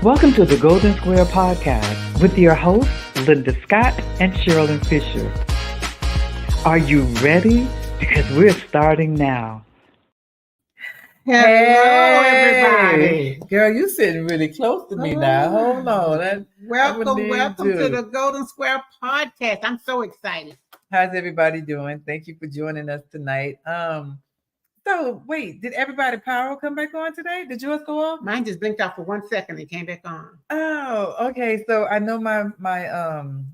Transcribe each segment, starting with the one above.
Welcome to the Golden Square Podcast with your hosts, Linda Scott and Sherilyn Fisher. Are you ready? Because we're starting now. Hello, everybody. Girl, you sitting really close to me now. Hold on. Welcome to the Golden Square Podcast. I'm so excited. How's everybody doing? Thank you for joining us tonight. So wait, did everybody power come back on today? Did yours go off? Mine just blinked off for 1 second and came back on. Oh, okay. So I know my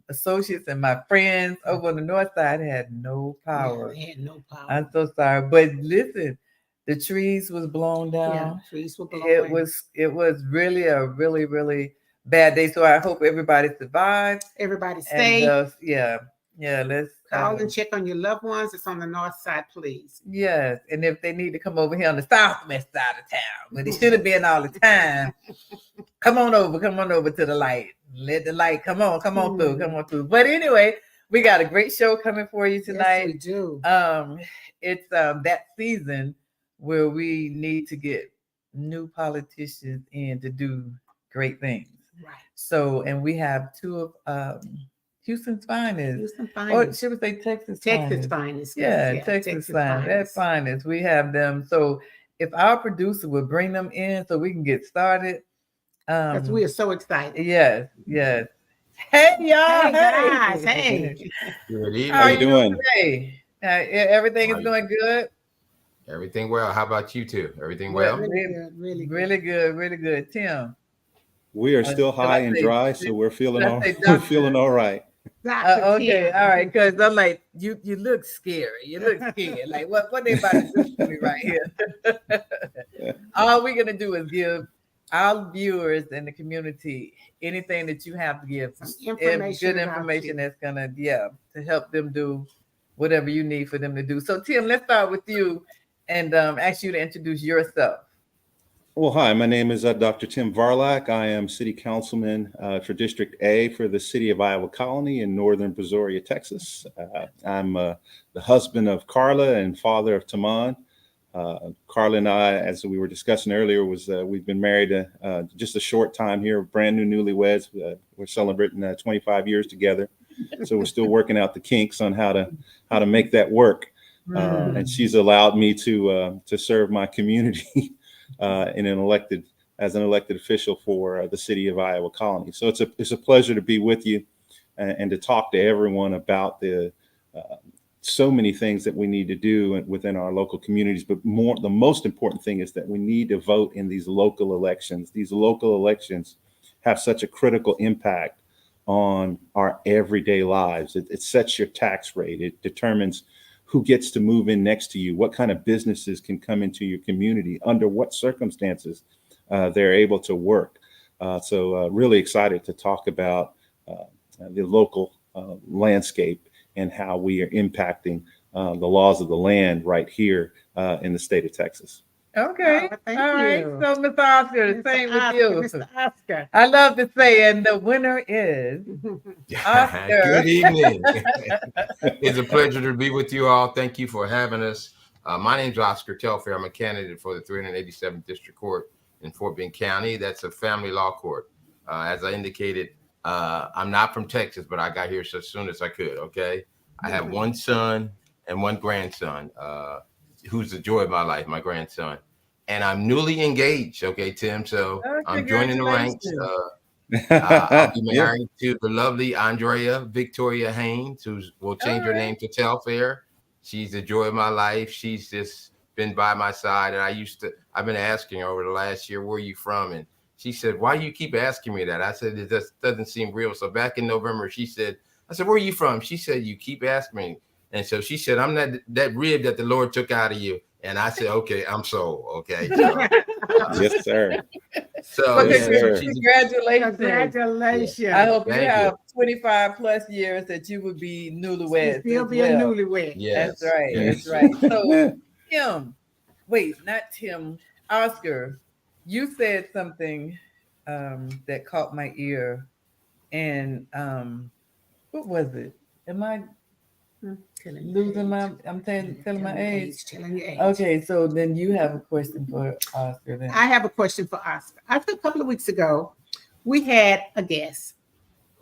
associates and my friends over on the north side had no power. Yeah, they had no power. I'm so sorry. But listen, the trees was blown down. Yeah, trees were blown. It was really a really bad day. So I hope everybody survived. Everybody safe. Let's call and check on your loved ones. It's on the north side, please. Yes, and if they need to come over here on the southwest side of town, but it should have been all the time. Come on over to the light. Let the light come on through. But anyway, we got a great show coming for you tonight. Yes, we do. It's that season where we need to get new politicians in to do great things. Right. So, and we have two of Houston's finest. Or should we say Texas finest? Yeah, Texas finest. We have them. So if our producer would bring them in so we can get started. Because we are so excited. Yes. Hey, y'all. Hey, guys. Hey. Good evening. How you doing today? Everything is doing good? Everything well. How about you two? Everything well? Really good. Tim? We are still high and dry, so we're feeling all right. Okay, all right. Because I'm like, you look scary. You look scared. Like what they about to do to me right here? All we're gonna do is give our viewers and the community anything that you have to give. Good information that's gonna to help them do whatever you need for them to do. So Tim, let's start with you and ask you to introduce yourself. Well, hi, my name is Dr. Tim Varlack. I am City Councilman for District A for the City of Iowa Colony in Northern Brazoria, Texas. I'm the husband of Carla and father of Taman. Carla and I, as we were discussing earlier, we've been married just a short time here, brand new newlyweds. We're celebrating 25 years together. So we're still working out the kinks on how to make that work. And she's allowed me to serve my community as an elected official for the City of Iowa Colony. So it's a pleasure to be with you and to talk to everyone about the so many things that we need to do within our local communities. But the most important thing is that we need to vote in these local elections. These local elections have such a critical impact on our everyday lives. It sets your tax rate. It determines who gets to move in next to you, what kind of businesses can come into your community, under what circumstances they're able to work. So really excited to talk about the local landscape and how we are impacting the laws of the land right here in the state of Texas. Okay. Thank All right. you. So, Mr. Oscar, the same with you. Mr. Oscar. I love to say, and the winner is Oscar. Good evening. It's a pleasure to be with you all. Thank you for having us. My name is Oscar Telfair. I'm a candidate for the 387th District Court in Fort Bend County. That's a family law court. As I indicated, I'm not from Texas, but I got here as soon as I could, okay? I have one son and one grandson, who's the joy of my life, my grandson. And I'm newly engaged, okay, Tim? So I'm joining the ranks. I'll be married to the lovely Andrea Victoria Haynes, who will change her name to Telfair. She's the joy of my life. She's just been by my side. And I've been asking her over the last year, where are you from? And she said, why do you keep asking me that? I said, it just doesn't seem real. So back in November, I said, where are you from? She said, you keep asking me. And so she said, I'm that rib that the Lord took out of you. And I said, okay, I'm sold. Okay. So, yes, sir. So congratulations. Yeah. I hope you have 25 plus years that you would be newlywed. You'll be a newlywed. Yes. That's right. Yes. That's right. So Tim, Oscar, you said something that caught my ear. And what was it? Am I losing my? I'm telling my age. Telling your age. Okay, so then you have a question for Oscar. Then I have a question for Oscar. A couple of weeks ago, we had a guest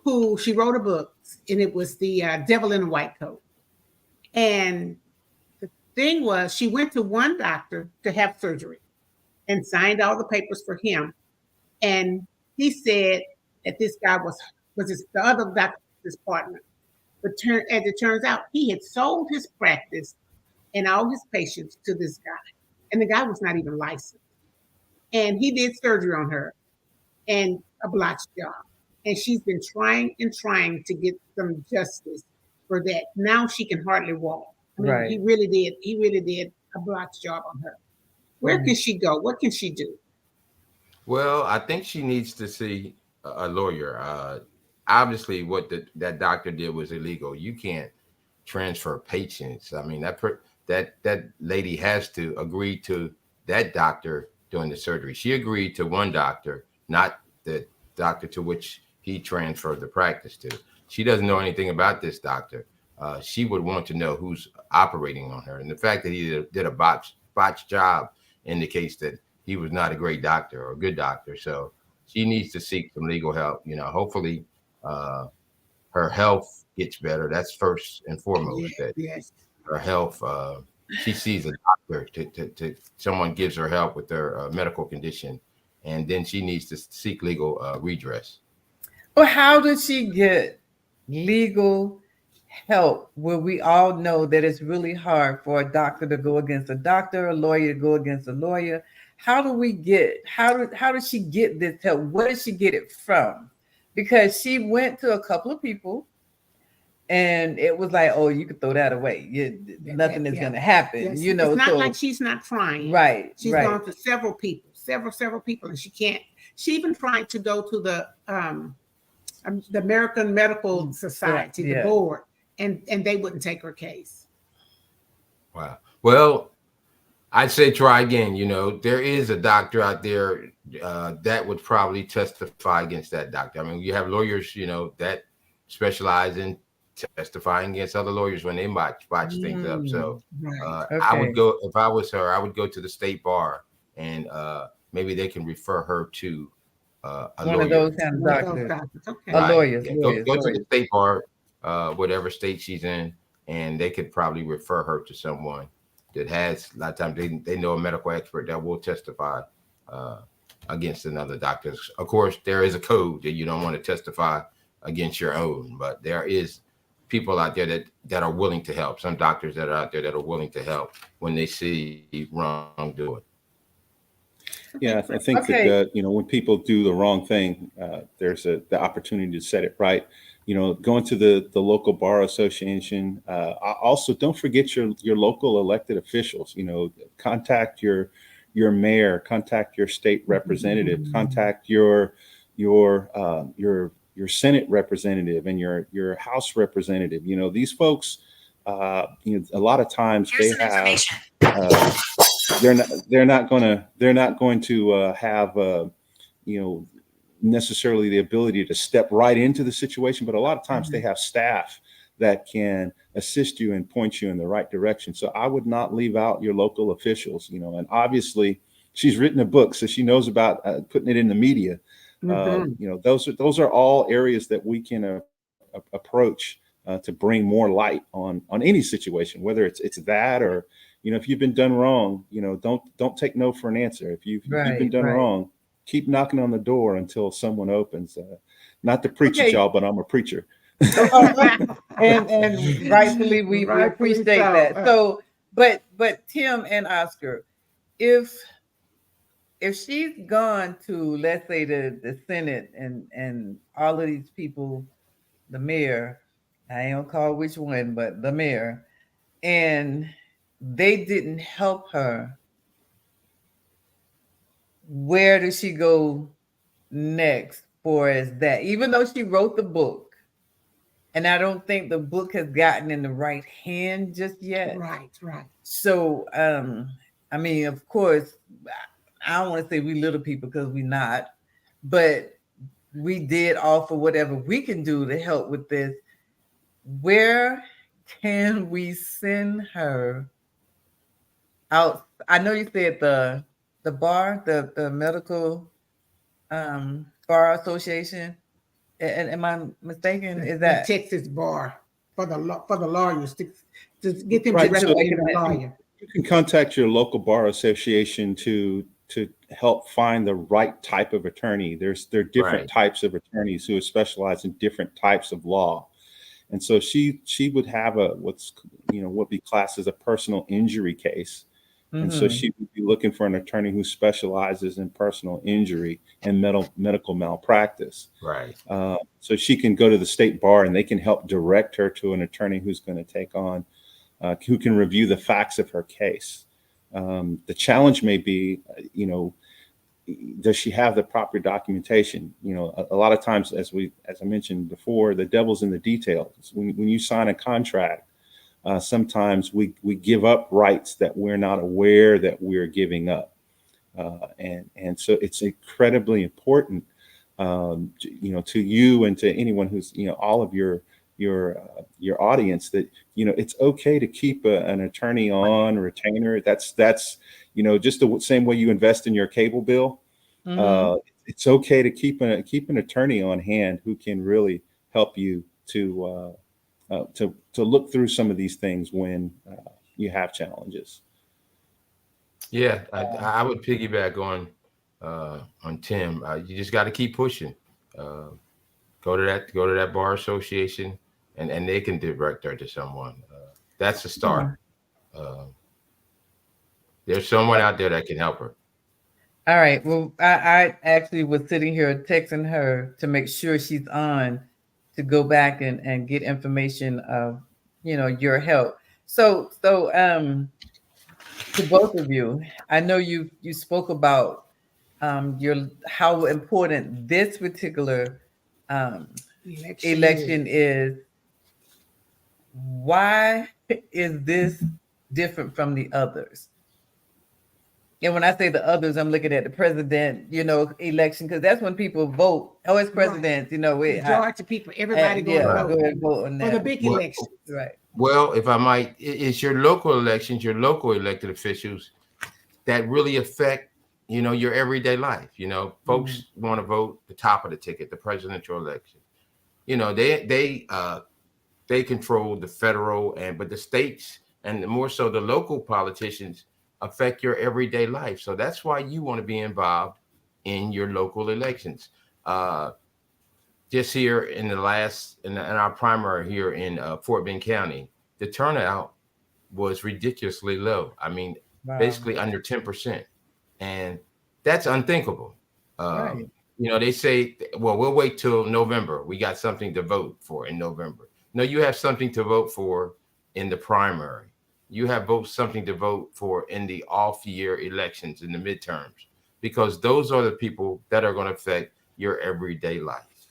who she wrote a book, and it was The Devil in a White Coat. And the thing was, she went to one doctor to have surgery and signed all the papers for him. And he said that this guy was the other doctor, his partner. But as it turns out, he had sold his practice and all his patients to this guy. And the guy was not even licensed. And he did surgery on her and a botched job. And she's been trying and trying to get some justice for that. Now she can hardly walk. I mean, Right. He really did a botched job on her. Where can she go? What can she do? Well, I think she needs to see a lawyer. Obviously, what that doctor did was illegal. You can't transfer patients. I mean, that lady has to agree to that doctor doing the surgery. She agreed to one doctor, not the doctor to which he transferred the practice to. She doesn't know anything about this doctor. She would want to know who's operating on her. And the fact that he did a botched job indicates that he was not a great doctor or a good doctor. So she needs to seek some legal help. Hopefully her health gets better. That's first and foremost. Yes. Her health, she sees a doctor to someone gives her help with their medical condition. And then she needs to seek legal redress. Well, how does she get legal help where we all know that it's really hard for a doctor to go against a doctor, a lawyer to go against a lawyer? How does she get this help? Where does she get it from? Because she went to a couple of people and it was like, oh, you could throw that away. Nothing is going to happen. Yes. It's not like she's not trying. Right. She's gone to several people, several people, and she can't. She even tried to go to the American Medical Society, the board, and they wouldn't take her case. Wow. Well, I'd say try again. There is a doctor out there that would probably testify against that doctor. I mean, you have lawyers, that specialize in testifying against other lawyers when they botch things up. So I would go, if I was her, I would go to the state bar and maybe they can refer her to a one lawyer. Of those kind of doctors. Okay. A lawyer. Go to the state bar, whatever state she's in, and they could probably refer her to someone that has, a lot of times they know a medical expert that will testify against another doctor. Of course, there is a code that you don't want to testify against your own, but there is people out there that are willing to help. Some doctors that are out there that are willing to help when they see wrongdoing. Yeah, I think that when people do the wrong thing, there's the opportunity to set it right. Going to the local bar association. Also, don't forget your local elected officials. Contact your mayor, contact your state representative, contact your Senate representative and your House representative. These folks, a lot of times they're not going to have necessarily the ability to step right into the situation, but a lot of times they have staff that can assist you and point you in the right direction. So I would not leave out your local officials, and obviously she's written a book, so she knows about putting it in the media. Those are all areas that we can approach to bring more light on any situation, whether it's that or, if you've been done wrong, don't take no for an answer. If you've been done wrong, keep knocking on the door until someone opens. Not to preach at y'all, but I'm a preacher. and rightfully we appreciate that. So, but Tim and Oscar, if she's gone to, let's say, the Senate and all of these people, the mayor, I ain't gonna call which one, but the mayor, and they didn't help her, where does she go next for as that? Even though she wrote the book, and I don't think the book has gotten in the right hand just yet. Right. So, I mean, of course, I don't want to say we little people because we're not, but we did offer whatever we can do to help with this. Where can we send her out? I know you said the bar, the medical Bar Association. Am I mistaken? Is that the Texas bar for the lawyers to get them Right, to so recommend a lawyer? you can contact your local bar association to help find the right type of attorney. There are different Right. types of attorneys who specialize in different types of law. And so she would have what be classed as a personal injury case. And so she would be looking for an attorney who specializes in personal injury and medical malpractice. Right. So she can go to the state bar and they can help direct her to an attorney who's going to take on, who can review the facts of her case. The challenge may be, does she have the proper documentation? A lot of times, as I mentioned before, the devil's in the details. When you sign a contract, sometimes we give up rights that we're not aware that we're giving up. And so it's incredibly important, to you and to anyone who's, all of your audience, that, it's okay to keep an attorney on retainer. That's just the same way you invest in your cable bill. It's okay to keep an attorney on hand who can really help you to look through some of these things when you have challenges. Yeah, I would piggyback on Tim. You just got to keep pushing. Go to that bar association, and they can direct her to someone. That's the start. There's someone out there that can help her. All right. Well, I actually was sitting here texting her to make sure she's on to go back and get information of, your help. So to both of you, I know you spoke about how important this particular election is. Why is this different from the others? And when I say the others, I'm looking at the president, election, because that's when people vote. Oh, it's president, Majority of people, everybody going to vote. Go ahead and vote on that. For the big election. Right. Well, if I might, it's your local elections, your local elected officials that really affect, your everyday life. Folks want to vote the top of the ticket, the presidential election. They control the federal but the states and more so the local politicians affect your everyday life. So that's why you want to be involved in your local elections. Just here in our primary here in Fort Bend County, the turnout was ridiculously low. I mean, basically under 10%. And that's unthinkable. Right. They say, well, we'll wait till November. We got something to vote for in November. No, you have something to vote for in the primary. You have something to vote for in the off-year elections, in the midterms, because those are the people that are going to affect your everyday life.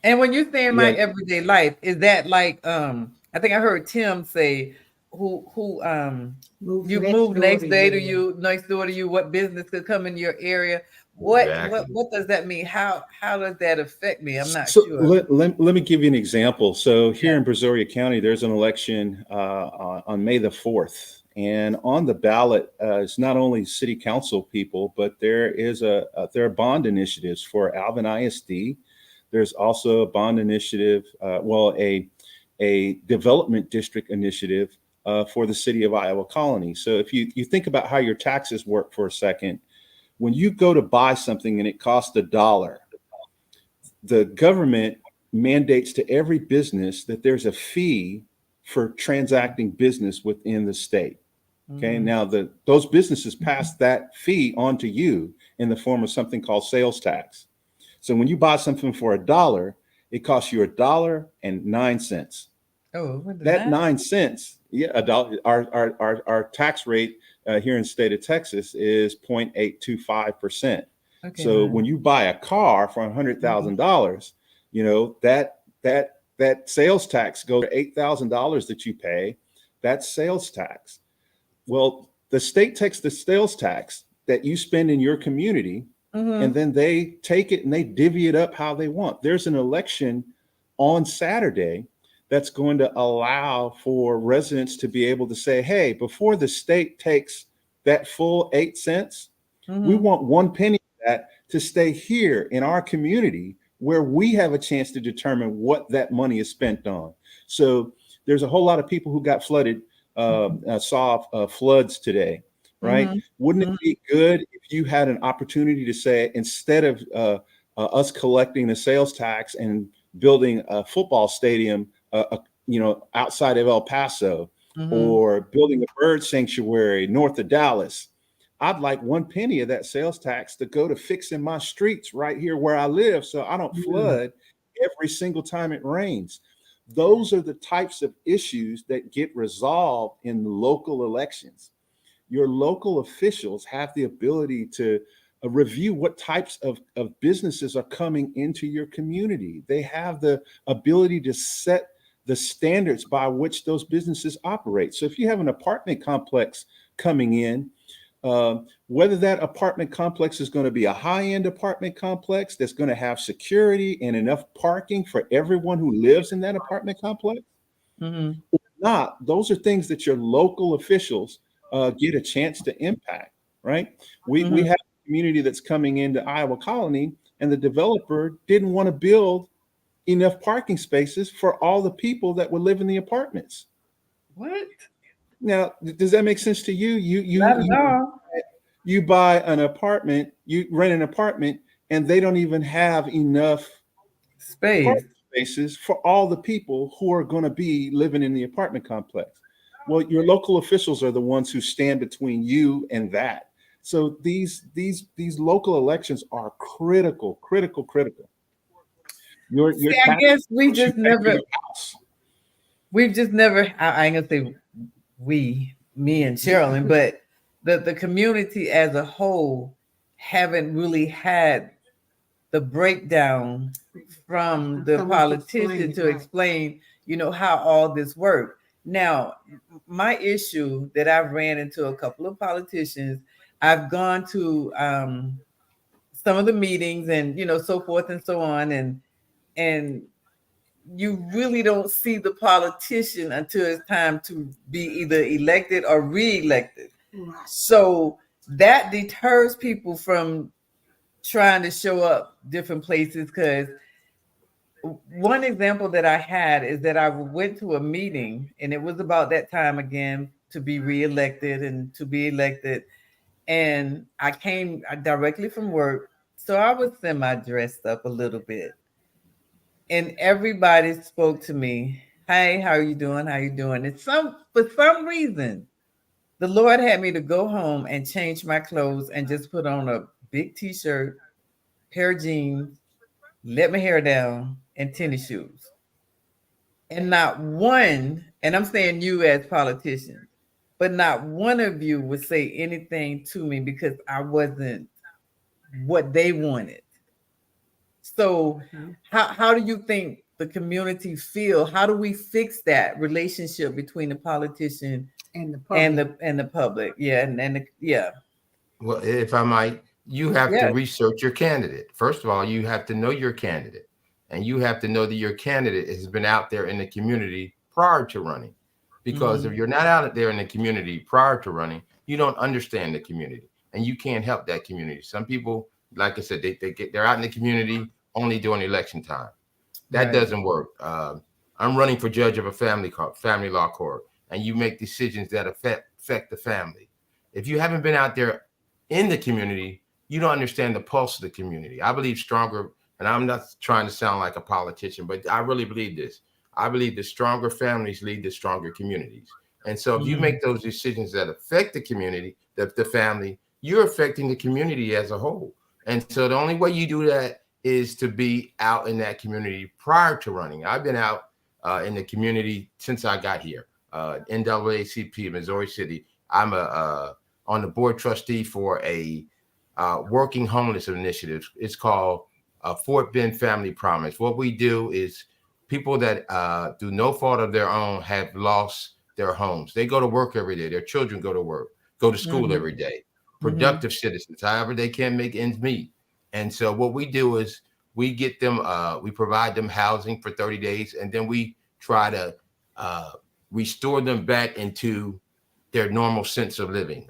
And when you say my everyday life, is that like I think I heard Tim say who moved next door to you, what business could come in your area? What does that mean? How does that affect me? I'm not sure. Let me give you an example. So here in Brazoria County, there's an election on May the 4th. And on the ballot, it's not only city council people, but there are bond initiatives for Alvin ISD. There's also a bond initiative, a development district initiative for the city of Iowa Colony. So if you think about how your taxes work for a second, when you go to buy something and it costs $1, the government mandates to every business that there's a fee for transacting business within the state. Okay. Now those businesses pass that fee on to you in the form of something called sales tax. So when you buy something for $1, it costs you $1.09. Oh, that 9 cents. Yeah, $1. Our tax rate here in the state of Texas is 0.825%. Okay, so when you buy a car for $100,000, that sales tax goes to $8,000 that you pay. That's sales tax. Well, the state takes the sales tax that you spend in your community, and then they take it and they divvy it up how they want. There's an election on Saturday that's going to allow for residents to be able to say, hey, before the state takes that full 8 cents, we want 1 penny of that to stay here in our community where we have a chance to determine what that money is spent on. So there's a whole lot of people who got flooded, saw floods today, right? Mhm. Wouldn't it be good if you had an opportunity to say, instead of us collecting the sales tax and building a football stadium, outside of El Paso, Mhm. or building a bird sanctuary north of Dallas, I'd like 1 penny of that sales tax to go to fixing my streets right here where I live, so I don't flood every single time it rains. Those are the types of issues that get resolved in local elections. Your local officials have the ability to review what types of businesses are coming into your community. They have the ability to set the standards by which those businesses operate. So if you have an apartment complex coming in, whether that apartment complex is going to be a high-end apartment complex that's going to have security and enough parking for everyone who lives in that apartment complex, Mhm. or not, those are things that your local officials get a chance to impact, right? We Mhm. have a community that's coming into Iowa Colony, and the developer didn't want to build enough parking spaces for all the people that would live in the apartments. What? Now, does that make sense to you? Not at all. You buy an apartment, you rent an apartment, and they don't even have enough Space. parking spaces for all the people who are going to be living in the apartment complex. Well, your local officials are the ones who stand between you and that. So these local elections are critical. Your See, I tax, guess we what you just pay for never, your house. we've just never, I ain't gonna say we, me and Sherilyn, but the community as a whole haven't really had the breakdown from the Someone to politician explain, to right. explain, how all this worked. Now, my issue that I've ran into a couple of politicians, I've gone to some of the meetings and so forth and so on, and you really don't see the politician until it's time to be either elected or re-elected. Right. So that deters people from trying to show up different places. Because one example that I had is that I went to a meeting, and it was about that time again to be re-elected and to be elected. And I came directly from work, so I was semi-dressed up a little bit. And everybody spoke to me. Hey, how are you doing? How you doing? And for some reason, the Lord had me to go home and change my clothes and just put on a big t-shirt, pair of jeans, let my hair down, and tennis shoes. And not one, and I'm saying you as politicians, but not one of you would say anything to me because I wasn't what they wanted. So how do you think the community feel? How do we fix that relationship between the politician And the public. and the public? Yeah, yeah. Well, if I might, you have to Yeah. research your candidate. First of all, you have to know your candidate, and you have to know that your candidate has been out there in the community prior to running. Because if you're not out there in the community prior to running, you don't understand the community, and you can't help that community. Some people, like I said, they're out in the community only during election time. That Right. doesn't work. I'm running for judge of a family law court, and you make decisions that affect the family. If you haven't been out there in the community, you don't understand the pulse of the community. I believe stronger, and I'm not trying to sound like a politician, but I really believe this. I believe the stronger families lead to stronger communities. And so if you make those decisions that affect the community, the family, you're affecting the community as a whole. And so the only way you do that is to be out in that community prior to running. I've been out in the community since I got here. NAACP, Missouri City. I'm on the board trustee for a working homeless initiative. It's called Fort Bend Family Promise. What we do is people that through no fault of their own have lost their homes. They go to work every day. Their children go to work, go to school every day. Productive citizens, however they can make ends meet. And so what we do is we get them, we provide them housing for 30 days, and then we try to restore them back into their normal sense of living,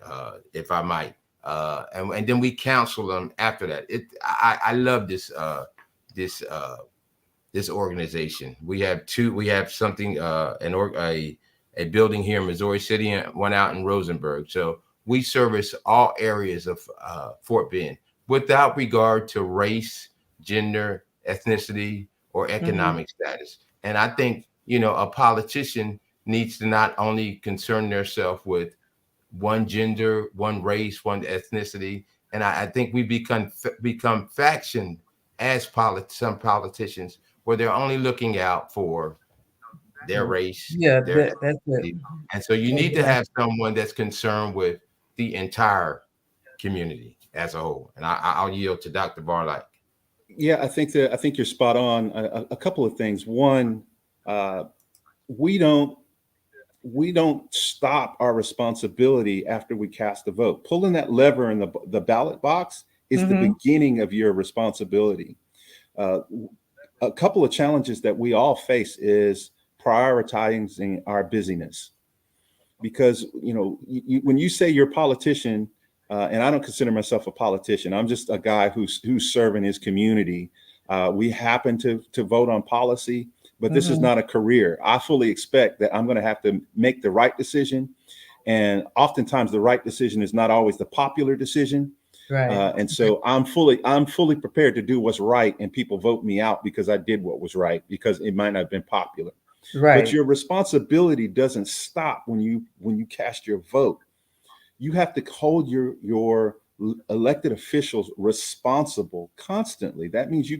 if I might. and then we counsel them after that. I love this this organization. We have something a building here in Missouri City and one out in Rosenberg. So we service all areas of Fort Bend without regard to race, gender, ethnicity, or economic status. And I think, a politician needs to not only concern themselves with one gender, one race, one ethnicity. And I think we become faction as some politicians, where they're only looking out for their race. Yeah, their that's it. ethnicity. And so you need to have someone that's concerned with the entire community as a whole. And I'll yield to Dr. Varlack. Yeah, I think you're spot on. A couple of things. One, we don't stop our responsibility after we cast a vote. Pulling that lever in the ballot box is the beginning of your responsibility. A couple of challenges that we all face is prioritizing our busyness, because when you say you're a politician, and I don't consider myself a politician, I'm just a guy who's serving his community. We happen to vote on policy, but this is not a career. I fully expect that I'm going to have to make the right decision, and oftentimes the right decision is not always the popular decision. Right. And so I'm fully prepared to do what's right, and people vote me out because I did what was right, because it might not have been popular. Right. But your responsibility doesn't stop when you cast your vote. You have to hold your elected officials responsible constantly. That means you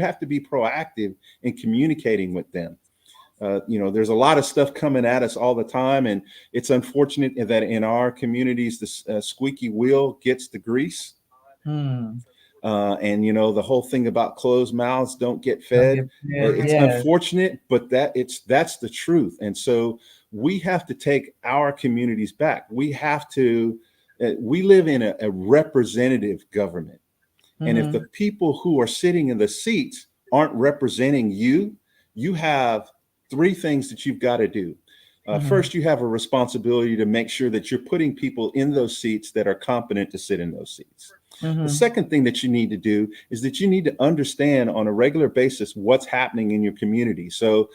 have to be proactive in communicating with them. There's a lot of stuff coming at us all the time, and it's unfortunate that in our communities, the squeaky wheel gets the grease. And the whole thing about closed mouths don't get fed. It's unfortunate, but that's the truth. And so we have to take our communities back. We have to. We live in a representative government, and if the people who are sitting in the seats aren't representing you, you have three things that you've got to do. First, you have a responsibility to make sure that you're putting people in those seats that are competent to sit in those seats. The second thing that you need to do is that you need to understand on a regular basis what's happening in your community. So,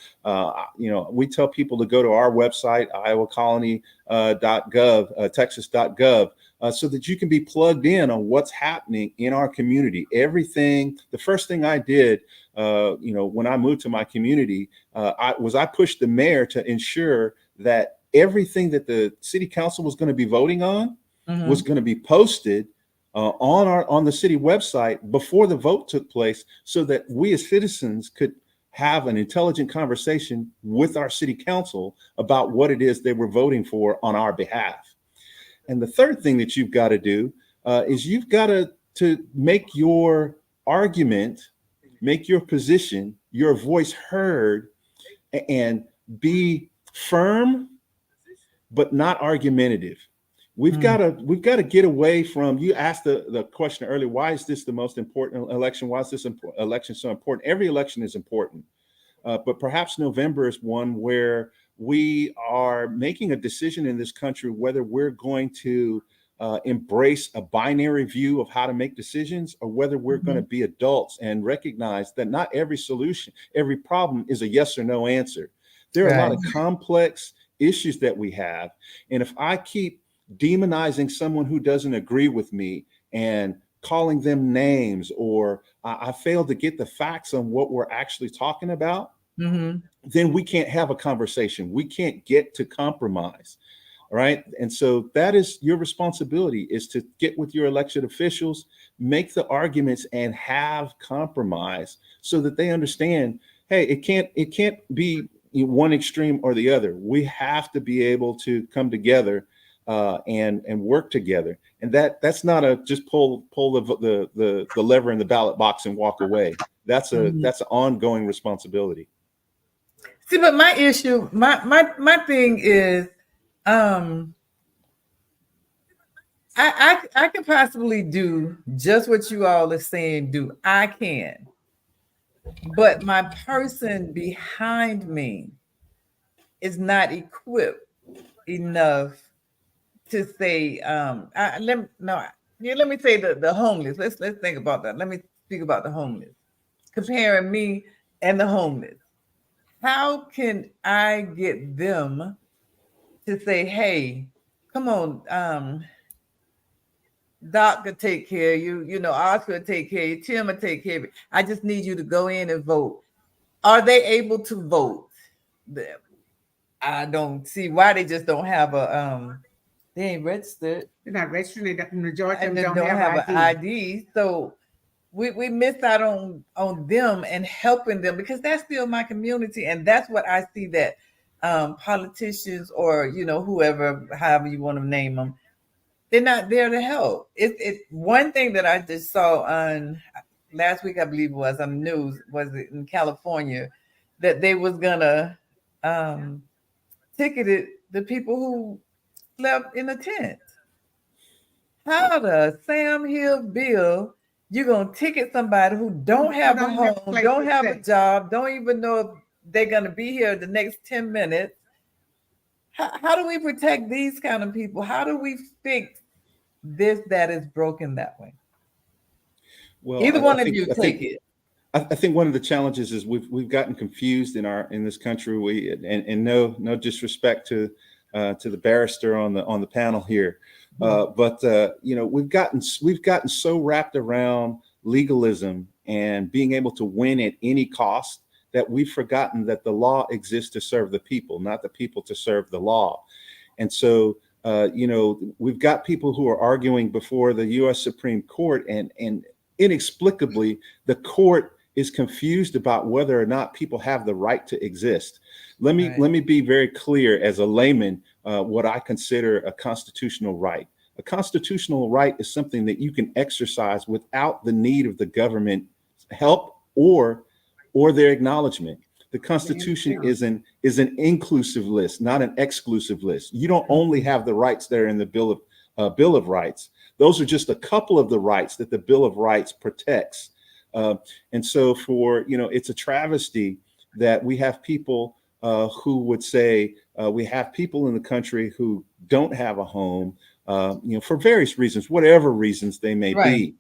we tell people to go to our website, iowacolony.gov, texas.gov, so that you can be plugged in on what's happening in our community. Everything. The first thing I did, when I moved to my community, I pushed the mayor to ensure that everything that the city council was going to be voting on was going to be posted on the city website before the vote took place, so that we as citizens could have an intelligent conversation with our city council about what it is they were voting for on our behalf. And the third thing that you've got to do is you've got to make your argument, make your position, your voice heard, and be firm, but not argumentative. We've got to get away from, you asked the question earlier, why is this the most important election? Why is this election so important? Every election is important, but perhaps November is one where we are making a decision in this country whether we're going to embrace a binary view of how to make decisions, or whether we're going to be adults and recognize that not every solution, every problem is a yes or no answer. There are a lot of complex issues that we have. And if I keep demonizing someone who doesn't agree with me and calling them names, or I fail to get the facts on what we're actually talking about, then we can't have a conversation. We can't get to compromise. All right. And so that is your responsibility, is to get with your elected officials, make the arguments, and have compromise so that they understand, hey, it can't be one extreme or the other. We have to be able to come together and work together. And that's not a just pull the lever in the ballot box and walk away. That's an ongoing responsibility. See, but my issue, my thing is, I could possibly do just what you all are saying do. I can, but my person behind me is not equipped enough to say, Yeah, let me say the homeless. Let's think about that. Let me speak about the homeless. Comparing me and the homeless. How can I get them to say, hey, come on, Doc could take care of you, Oscar will take care of you, Tim will take care of you. I just need you to go in and vote. Are they able to vote? I don't see why they just don't have they ain't registered. They're not registered. The majority of And them they don't have an ID. So we missed out on them and helping them, because that's still my community. And that's what I see that politicians or, whoever, however you want to name them, they're not there to help. It's one thing that I just saw on last week, I believe it was on the news, was it in California, that they was gonna ticketed the people who slept in a tent. How the Sam Hill bill you gonna ticket somebody who don't have a home, don't have a job, don't even know if they're gonna be here the next 10 minutes? How do we protect these kind of people? How do we fix this that is broken that way? Well, Either one of you take it. I think one of the challenges is we've gotten confused in this country. And no disrespect to the barrister on the panel here, but we've gotten so wrapped around legalism and being able to win at any cost that we've forgotten that the law exists to serve the people, not the people to serve the law. And so we've got people who are arguing before the U.S. Supreme Court, and inexplicably the court is confused about whether or not people have the right to exist. Let me be very clear as a layman, what I consider a constitutional right. A constitutional right is something that you can exercise without the need of the government help or their acknowledgement. The Constitution is an inclusive list, not an exclusive list. You don't only have the rights that are in the Bill of Rights. Those are just a couple of the rights that the Bill of Rights protects. And so it's a travesty that we have people who would say we have people in the country who don't have a home, for various reasons, whatever reasons they may be.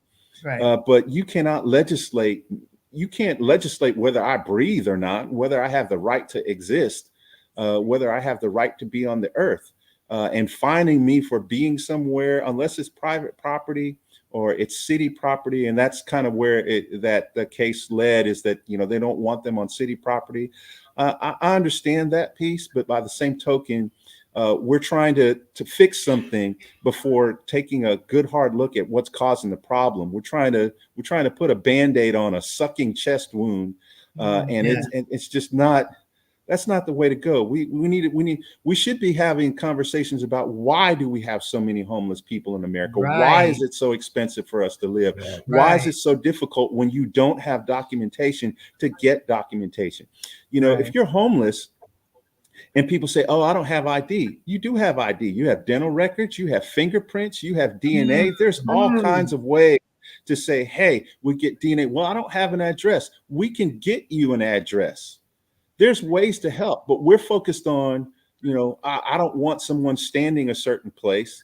Right. But you cannot legislate. You can't legislate whether I breathe or not, whether I have the right to exist, whether I have the right to be on the earth. And fining me for being somewhere, unless it's private property or it's city property. And that's kind of where the case led, is that, they don't want them on city property. I understand that piece, but by the same token, we're trying to fix something before taking a good hard look at what's causing the problem. We're trying to put a Band-Aid on a sucking chest wound, it's just not. That's not the way to go. We should be having conversations about why do we have so many homeless people in America? Right. Why is it so expensive for us to live? Right. Why is it so difficult when you don't have documentation to get documentation? If you're homeless and people say, oh, I don't have ID. You do have ID. You have dental records, you have fingerprints, you have DNA. There's all kinds of ways to say, hey, we get DNA. Well, I don't have an address. We can get you an address. There's ways to help, but we're focused on, I don't want someone standing a certain place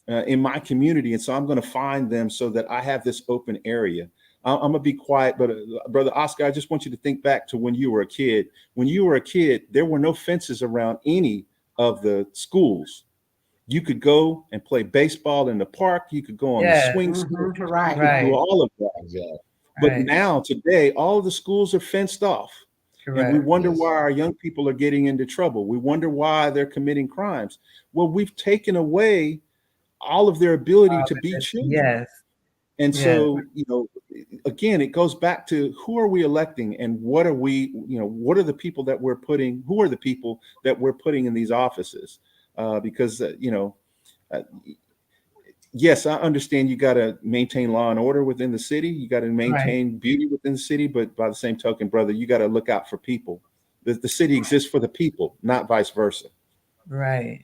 in my community. And so I'm going to find them so that I have this open area. I'm going to be quiet, but Brother Oscar, I just want you to think back to when you were a kid. When you were a kid, there were no fences around any of the schools. You could go and play baseball in the park. You could go on the swing school. You could do all of that. But now, today, all of the schools are fenced off. Correct. And we wonder why our young people are getting into trouble. We wonder why they're committing crimes. Well, we've taken away all of their ability to be children. Yes. And so, again, it goes back to who are we electing and what are we, what are the people that we're putting, who are the people that we're putting in these offices? Because, yes, I understand you got to maintain law and order within the city. You got to maintain beauty within the city. But by the same token, brother, you got to look out for people. The city exists for the people, not vice versa. Right.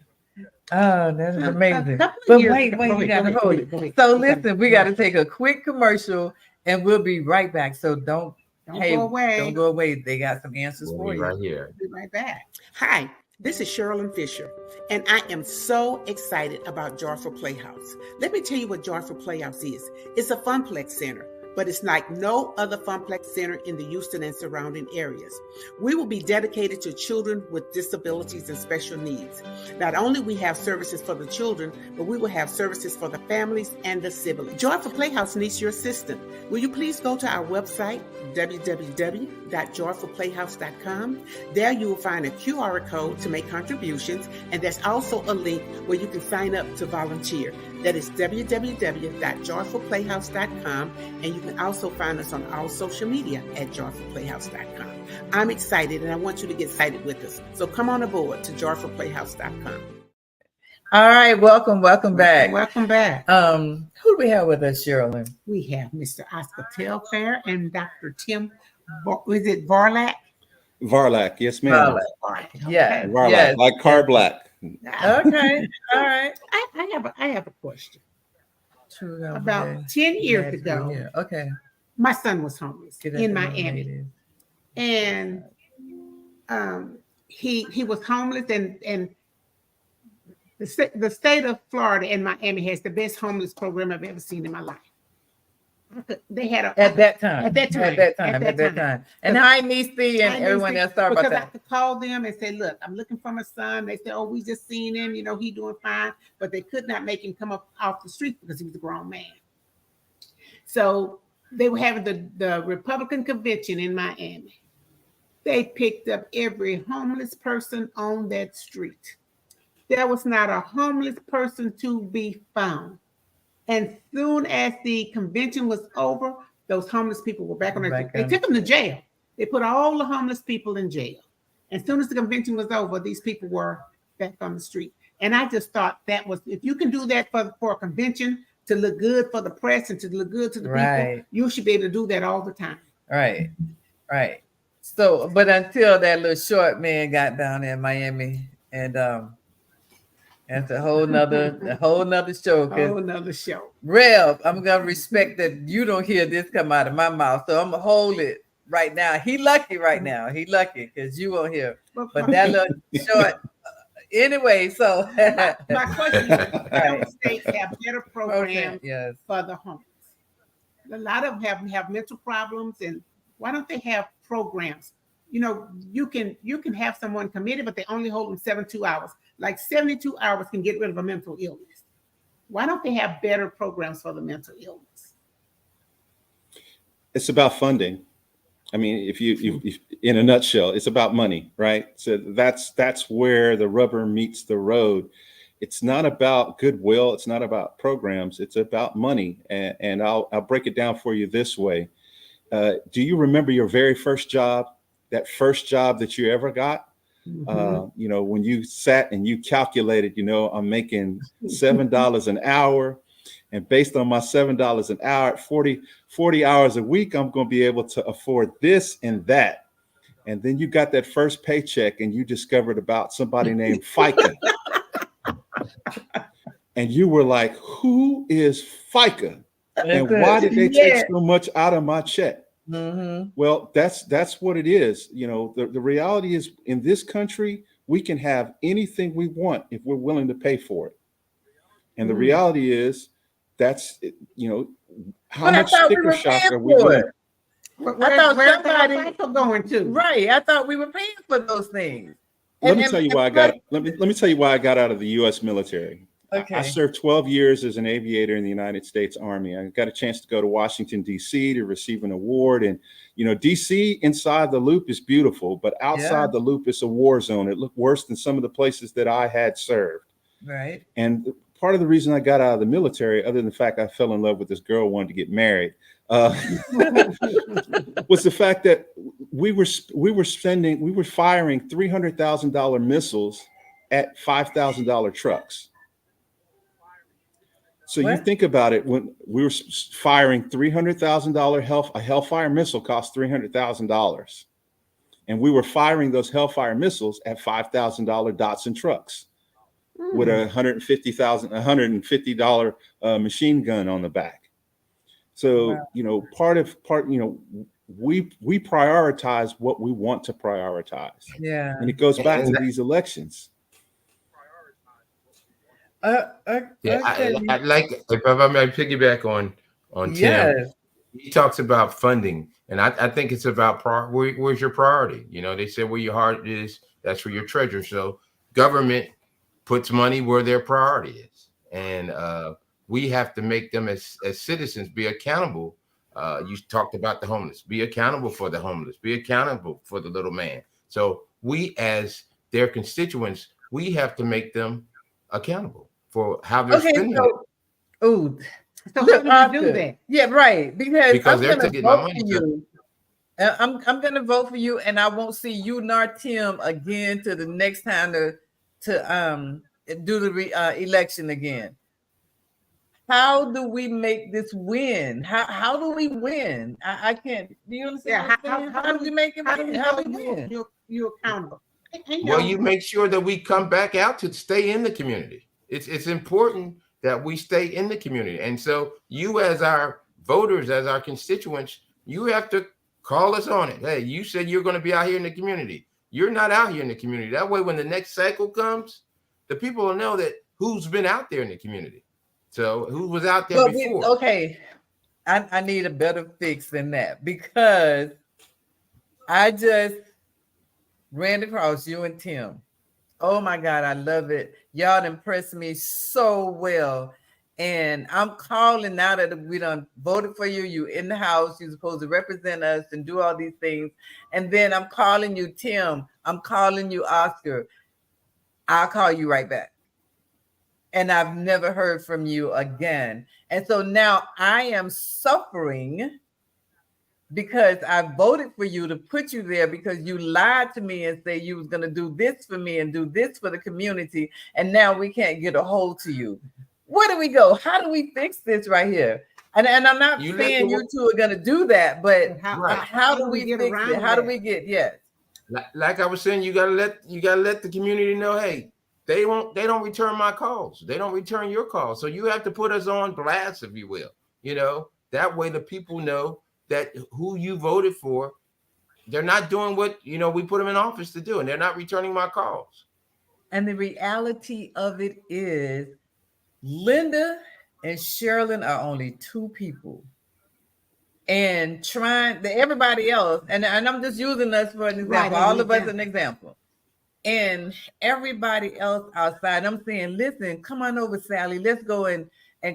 Oh, that's amazing. But wait, you got to hold it. So listen, we got to take a quick commercial and we'll be right back. So don't go away. Don't go away. They got some answers for you. Right here. We'll be right back. Hi. This is Sherilyn Fisher, and I am so excited about Joyful Playhouse. Let me tell you what Joyful Playhouse is. It's a funplex center, but it's like no other funplex center in the Houston and surrounding areas. We will be dedicated to children with disabilities and special needs. Not only we have services for the children, but we will have services for the families and the siblings. Joyful Playhouse needs your assistance. Will you please go to our website, www.joyfulplayhouse.com. There you will find a QR code to make contributions, and there's also a link where you can sign up to volunteer. That is www.joyfulplayhouse.com, and you can also find us on all social media at joyfulplayhouse.com. I'm excited, and I want you to get excited with us. So come on aboard to joyfulplayhouse.com. All right, welcome back. Welcome back. Who do we have with us, Sherilyn? We have Mr. Oscar Telfair and Dr. Tim, is it Varlack? Varlack, yes, ma'am. Varlack. Yeah. Varlack, Yes. like car black. Okay. All right. I have a question. True. About 10 years ago, Yeah. Okay. my son was homeless Get in that Miami, and he was homeless, and the state of Florida and Miami has the best homeless program I've ever seen in my life. They had At that time. And hi, Niecy and everyone else. Sorry about because I that. could call them and say, look, I'm looking for my son. They said, oh, we just seen him. You know, he doing fine. But they could not make him come up off the street because he was a grown man. So they were having the Republican convention in Miami. They picked up every homeless person on that street. There was not a homeless person to be found. And soon as the convention was over, those homeless people were back on their street. They took them to jail. They put all the homeless people in jail. As soon as the convention was over, these people were back on the street. And I just thought that was, if you can do that for a convention to look good for the press and to look good to the people, you should be able to do that all the time. Right. So, but until that little short man got down in Miami, and that's a whole nother show. Whole nother show. Rev, I'm gonna respect that you don't hear this come out of my mouth, so I'm gonna hold it right now. He lucky right now. He lucky because you won't hear. But that little short. Anyway, so my question is, states have better programs for the homeless. A lot of them have mental problems, and why don't they have programs? You know, you can have someone committed, but they only hold them 72 hours. Like 72 hours can get rid of a mental illness. Why don't they have better programs for the mental illness? It's about funding. I mean, if you in a nutshell, it's about money, right? So that's where the rubber meets the road. It's not about goodwill. It's not about programs. It's about money. And I'll break it down for you this way. Do you remember your very first job? That first job that you ever got? You know, when you sat and you calculated, you know, I'm making $7 an hour, and based on my $7 an hour, 40 hours a week, I'm going to be able to afford this and that. And then you got that first paycheck and you discovered about somebody named FICA. And you were like, who is FICA? And why did they take so much out of my check? Well, that's what it is. You know, the reality is, in this country, we can have anything we want if we're willing to pay for it. And the reality is, that's, you know, how much sticker shock are we willing? I thought somebody going to. Right. I thought we were paying for those things. Let me tell you why I got out of the U.S. military. Okay. I served 12 years as an aviator in the United States Army. I got a chance to go to Washington, D.C. to receive an award. And, you know, D.C. inside the loop is beautiful, but outside the loop is a war zone. It looked worse than some of the places that I had served. Right. And part of the reason I got out of the military, other than the fact I fell in love with this girl, wanted to get married, was the fact that we were firing $300,000 missiles at $5,000 trucks. So you think about it, when we were firing $300,000 a Hellfire missile cost $300,000, and we were firing those Hellfire missiles at $5,000 Datsun trucks with a $150 machine gun on the back. So you know, part we prioritize what we want to prioritize. Yeah. And it goes back And to these elections. Yeah, Okay. I like if I may piggyback on Tim. Yes. He talks about funding, and I think it's about where's your priority. You know, they say where your heart is, that's where your treasure. So government puts money where their priority is, and we have to make them as citizens be accountable. You talked about the homeless. Be accountable for the homeless. Be accountable for the little man. So we, as their constituents, we have to make them accountable for how they're spending it. Oh, So look, how do you do Oscar. that? Yeah, right. Because Because I'm they're gonna taking my vote money, for you. I'm gonna vote for you, and I won't see you nor Tim again to the next time to do the election again. How do we make this win? How do we win? I can't. Do you understand? Yeah, what I'm saying? How do we make it How do win? you How know do we win? you're accountable? And, Well, you make sure that we come back out to stay in the community. It's important that we stay in the community. And so you, as our voters, as our constituents, you have to call us on it. Hey, you said you're going to be out here in the community. You're not out here in the community. That way, when the next cycle comes, the people will know that who's been out there in the community. So who was out there before? Okay, I need a better fix than that, because I just ran across you and Tim. Oh my God, I love it. Y'all impressed me so well. And I'm calling now that we done voted for you. You in the House. You're supposed to represent us and do all these things. And then I'm calling you, Tim. I'm calling you, Oscar. I'll call you right back. And I've never heard from you again. And so now I am suffering because I voted for you to put you there, because you lied to me and said you was going to do this for me and do this for the community. And now we can't get a hold to you. Where do we go? How do we fix this right here? And I'm not saying you two are going to do that, but how do we fix it? How do we get, yes. Like I was saying, you gotta let the community know, hey, they don't return my calls. They don't return your calls. So you have to put us on blast, if you will. You know, that way the people know that who you voted for, they're not doing what, you know, we put them in office to do, and they're not returning my calls. And the reality of it is Linda and Sherilyn are only two people. And everybody else, and I'm just using us for an example, all of us an example. And everybody else outside, I'm saying, listen, come on over, Sally. Let's go and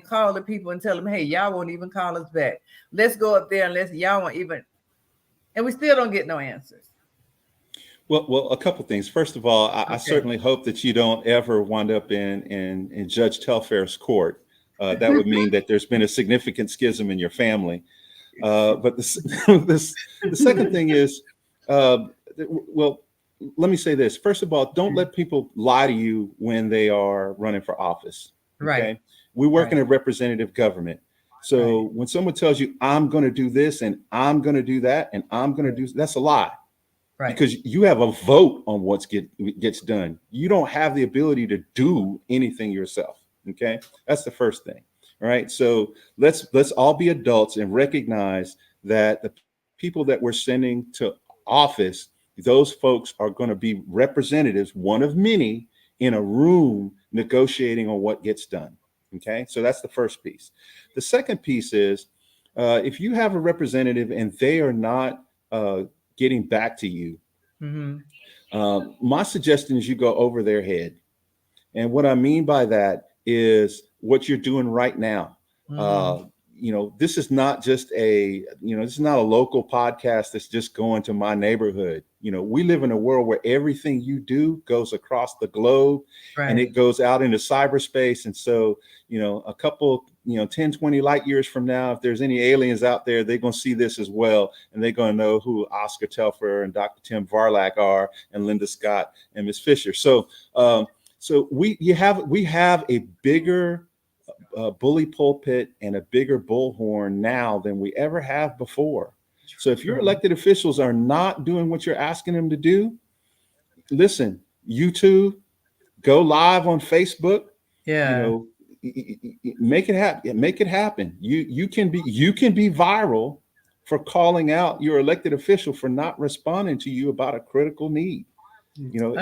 call the people and tell them, hey, y'all won't even call us back. Let's go up there and y'all won't even, and we still don't get no answers. Well, a couple things. First of all, I certainly hope that you don't ever wind up in Judge Telfair's court. That would mean that there's been a significant schism in your family. But the second thing is, well, let me say this. First of all, don't let people lie to you when they are running for office. Okay? Right. We work in a representative government. So when someone tells you, I'm going to do this and I'm going to do that and I'm going to do, that's a lie. Right. Because you have a vote on what gets done. You don't have the ability to do anything yourself. Okay. That's the first thing. All right. So let's all be adults and recognize that the people that we're sending to office, those folks are going to be representatives, one of many, in a room negotiating on what gets done. Okay. So that's the first piece. The second piece is if you have a representative and they are not getting back to you, my suggestion is you go over their head. And what I mean by that is what you're doing right now. You know, this is not just this is not a local podcast that's just going to my neighborhood. You know, we live in a world where everything you do goes across the globe and it goes out into cyberspace. And so, you know, a couple, 10, 20 light years from now, if there's any aliens out there, they're going to see this as well. And they're going to know who Oscar Telfair and Dr. Tim Varlack are, and Linda Scott and Ms. Fisher. So, we have a bigger bully pulpit and a bigger bullhorn now than we ever have before. So if your elected officials are not doing what you're asking them to do, listen, YouTube, go live on Facebook. Yeah, make it happen. Make it happen. You can be viral for calling out your elected official for not responding to you about a critical need. You know,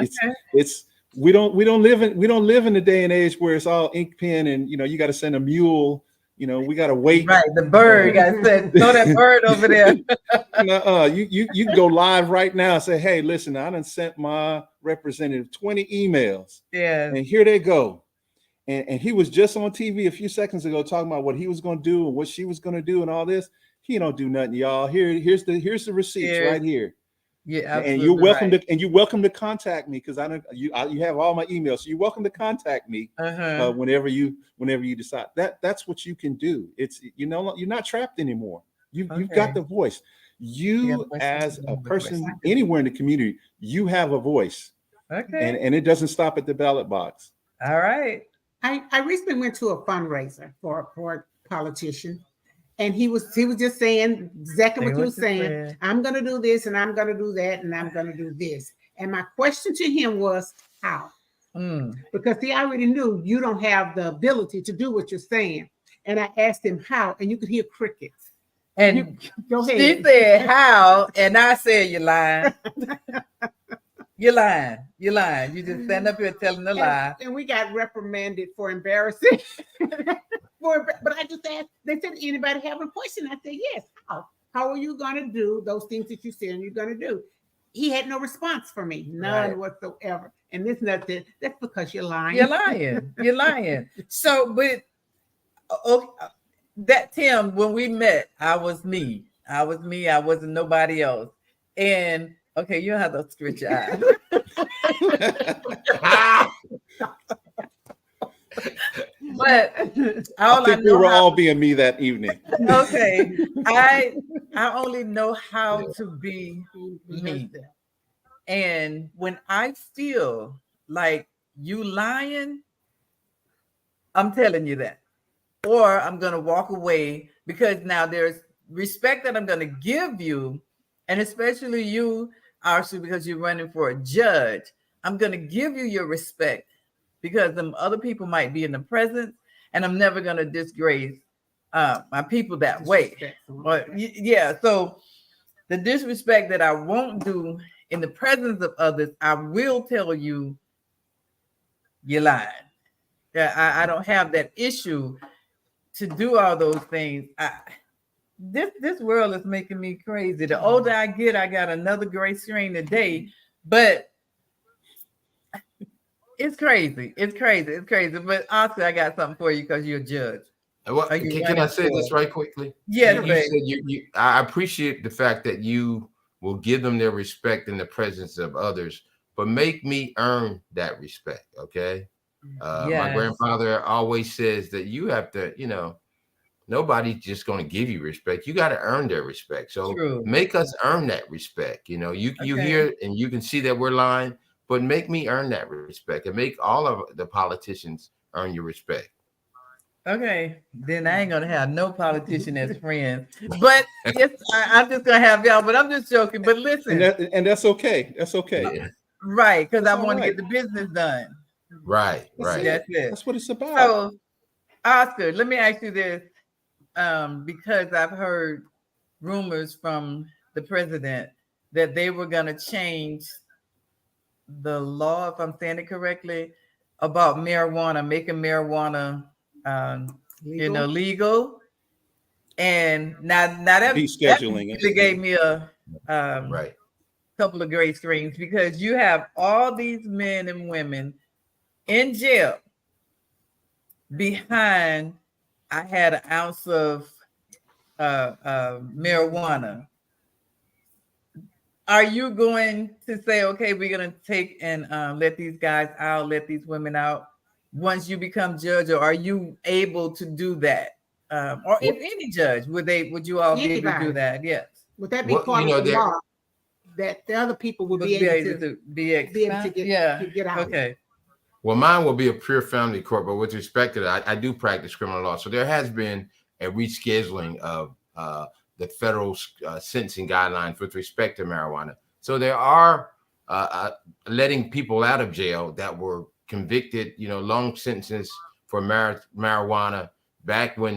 it's we don't live in the day and age where it's all ink pen and you got to send a mule. We got to wait. Right, the bird. I said, throw that bird over there. You can go live right now and say, hey, listen, I done sent my representative 20 emails. Yeah. And here they go. And he was just on TV a few seconds ago talking about what he was going to do and what she was going to do and all this. He don't do nothing, y'all. Here's the receipts right here. Yeah, and you're welcome to contact me because you have all my emails. So you're welcome to contact me whenever you decide. That's what you can do. It's you're not trapped anymore. You've got the voice. You as a person anywhere in the community, you have a voice. Okay. And it doesn't stop at the ballot box. All right. I recently went to a fundraiser for a politician. And he was just saying exactly what you were saying. I'm going to do this and I'm going to do that and I'm going to do this. And my question to him was how? Because he already knew you don't have the ability to do what you're saying. And I asked him how, and you could hear crickets. And go ahead. She said how, and I said you're lying. You're lying. You're lying. You just stand up here telling a lie. And we got reprimanded for embarrassing. But I just asked, they said, anybody have a question? I said, yes. How are you going to do those things that you said you're going to do? He had no response for me, none whatsoever. And this nothing. That's because you're lying. You're lying. You're lying. So, but that Tim, when we met, I was me. I wasn't nobody else. And okay, you don't have to stretch your eyes. But I think we were all being me that evening. Okay, I only know how to be me, and when I feel like you lying, I'm telling you that, or I'm gonna walk away because now there's respect that I'm gonna give you, and especially you, Archie, because you're running for a judge. I'm gonna give you your respect. Because them other people might be in the presence, and I'm never going to disgrace my people that way. But yeah, so the disrespect that I won't do in the presence of others, I will tell you, you're lying. I don't have that issue to do all those things. This world is making me crazy. The older I get, I got another gray screen a day, but it's crazy. It's crazy. But Oscar, I got something for you because you're a judge. Can I say this right quickly? Yes, I appreciate the fact that you will give them their respect in the presence of others, but make me earn that respect. Okay. My grandfather always says that you have to, nobody's just going to give you respect. You got to earn their respect. So make us earn that respect. You hear and you can see that we're lying. But make me earn that respect and make all of the politicians earn your respect. Okay, then I ain't gonna have no politician as friends. But yes, I'm just gonna have y'all. But I'm just joking. But listen, and that's okay. That's okay. Yeah. Right? Because I want to get the business done. Right. That's it. That's what it's about. So, Oscar, let me ask you this, because I've heard rumors from the president that they were gonna change the law, if I'm saying it correctly, about marijuana, making marijuana, legal. And now that descheduling really gave me a couple of gray screens because you have all these men and women in jail behind. I had an ounce of marijuana. Are you going to say, okay, we're going to take and let these guys out, let these women out once you become judge, or are you able to do that? Or if any judge, would you all be able to do that? Yes. Would that be part of the law that the other people would be able to get out? Okay. Well, mine will be a pure family court, but with respect to that, I do practice criminal law. So there has been a rescheduling of the federal sentencing guidelines with respect to marijuana. So there are letting people out of jail that were convicted, long sentences for marijuana back when